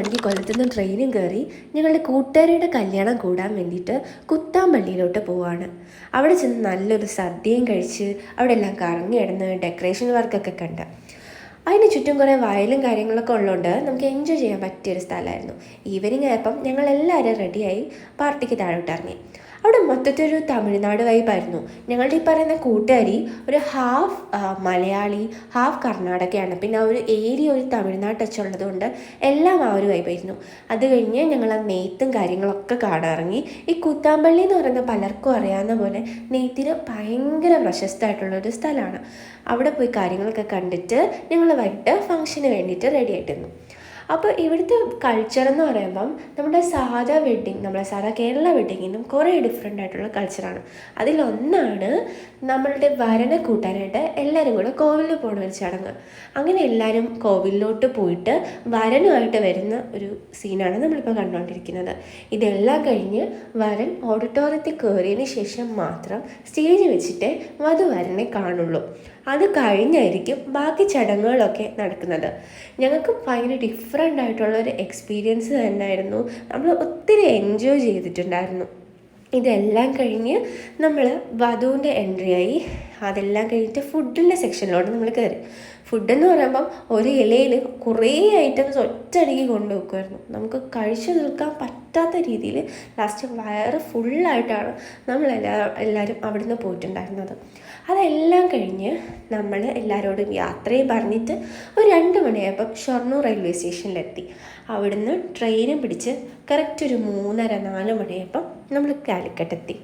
മണിക്ക് കൊല്ലത്തുനിന്ന് ട്രെയിനും കയറി ഞങ്ങളുടെ കൂട്ടുകാരിയുടെ കല്യാണം കൂടാൻ വേണ്ടിയിട്ട് കുത്താമ്പള്ളിയിലോട്ട് പോവാണ്. അവിടെ ചെന്ന് നല്ലൊരു സദ്യയും കഴിച്ച് അവിടെ എല്ലാം കറങ്ങി കിടന്ന് ഡെക്കറേഷൻ വർക്കൊക്കെ കണ്ട് അതിന് ചുറ്റും കുറേ വയലും കാര്യങ്ങളൊക്കെ ഉള്ളതുകൊണ്ട് നമുക്ക് എൻജോയ് ചെയ്യാൻ പറ്റിയൊരു സ്ഥലമായിരുന്നു. ഈവനിങ് ആയപ്പം ഞങ്ങളെല്ലാവരും റെഡിയായി പാർട്ടിക്ക് താഴോട്ട് ഇറങ്ങി. അവിടെ മൊത്തത്തിലൊരു തമിഴ്നാട് വൈബായിരുന്നു. ഞങ്ങളുടെ ഈ പറയുന്ന കൂട്ടുകാരി ഒരു ഹാഫ് മലയാളി ഹാഫ് കർണാടകയാണ്. പിന്നെ ആ ഒരു ഏരിയ ഒരു തമിഴ്നാട് ടച്ച് ഉള്ളതുകൊണ്ട് എല്ലാം ആ ഒരു വൈബായിരുന്നു. അത് കഴിഞ്ഞ് ഞങ്ങൾ ആ നെയ്ത്തും കാര്യങ്ങളൊക്കെ കാണാനിറങ്ങി. ഈ കൂത്താമ്പള്ളി എന്ന് പറയുന്ന പലർക്കും അറിയാവുന്ന പോലെ നെയ്ത്തിന് ഭയങ്കര പ്രശസ്തമായിട്ടുള്ളൊരു സ്ഥലമാണ്. അവിടെ പോയി കാര്യങ്ങളൊക്കെ കണ്ടിട്ട് ഞങ്ങൾ വൈകിട്ട് ഫംഗ്ഷന് വേണ്ടിയിട്ട് റെഡി ആയിട്ടിരുന്നു. അപ്പോൾ ഇവിടുത്തെ കൾച്ചർ എന്ന് പറയുമ്പം നമ്മുടെ സാധാ വെഡ്ഡിങ്, നമ്മളെ സാധാ കേരള വെഡ്ഡിങ്ങിനും കുറേ ഡിഫറെൻ്റ് ആയിട്ടുള്ള കൾച്ചറാണ്. അതിലൊന്നാണ് നമ്മളുടെ വരനെ കൂട്ടാനായിട്ട് എല്ലാവരും കൂടെ കോവിലിൽ പോകുന്ന ഒരു ചടങ്ങ്. അങ്ങനെ എല്ലാവരും കോവിലിലോട്ട് പോയിട്ട് വരനുമായിട്ട് വരുന്ന ഒരു സീനാണ് നമ്മളിപ്പോൾ കണ്ടുകൊണ്ടിരിക്കുന്നത്. ഇതെല്ലാം കഴിഞ്ഞ് വരൻ ഓഡിറ്റോറിയത്തിൽ കയറിയതിന് ശേഷം മാത്രം സ്റ്റേജ് വെച്ചിട്ടേ വധുവരനെ കാണുള്ളൂ. അത് കഴിഞ്ഞായിരിക്കും ബാക്കി ചടങ്ങുകളൊക്കെ നടക്കുന്നത്. ഞങ്ങൾക്ക് ഭയങ്കര ഡിഫറെൻ്റ് ആയിട്ടുള്ളൊരു എക്സ്പീരിയൻസ് തന്നെയായിരുന്നു. നമ്മൾ ഒത്തിരി എൻജോയ് ചെയ്തിട്ടുണ്ടായിരുന്നു. ഇതെല്ലാം കഴിഞ്ഞ് നമ്മൾ വധുവിൻ്റെ എൻട്രി ആയി. അതെല്ലാം കഴിഞ്ഞിട്ട് ഫുഡിൻ്റെ സെക്ഷനിലോട്ട് നമ്മൾ കയറി. ഫുഡെന്ന് പറയുമ്പം ഒരു ഇലയിൽ കുറേ ഐറ്റംസ് ഒറ്റയടിക്ക് കൊണ്ടുവെക്കുമായിരുന്നു. നമുക്ക് കഴിച്ചു തീർക്കാൻ പറ്റാത്ത രീതിയിൽ ലാസ്റ്റ് വയറ് ഫുള്ളായിട്ടാണ് എല്ലാവരും അവിടുന്ന് പോയിട്ടുണ്ടായിരുന്നത്. അതെല്ലാം കഴിഞ്ഞ് നമ്മൾ എല്ലാവരോടും യാത്രയും പറഞ്ഞിട്ട് ഒരു 2 മണിയായപ്പം ഷൊർണൂർ റെയിൽവേ സ്റ്റേഷനിലെത്തി. അവിടുന്ന് ട്രെയിനും പിടിച്ച് കറക്റ്റ് ഒരു 3:30-4 മണിയായപ്പം നമ്മൾ കാലിക്കറ്റ് എത്തി.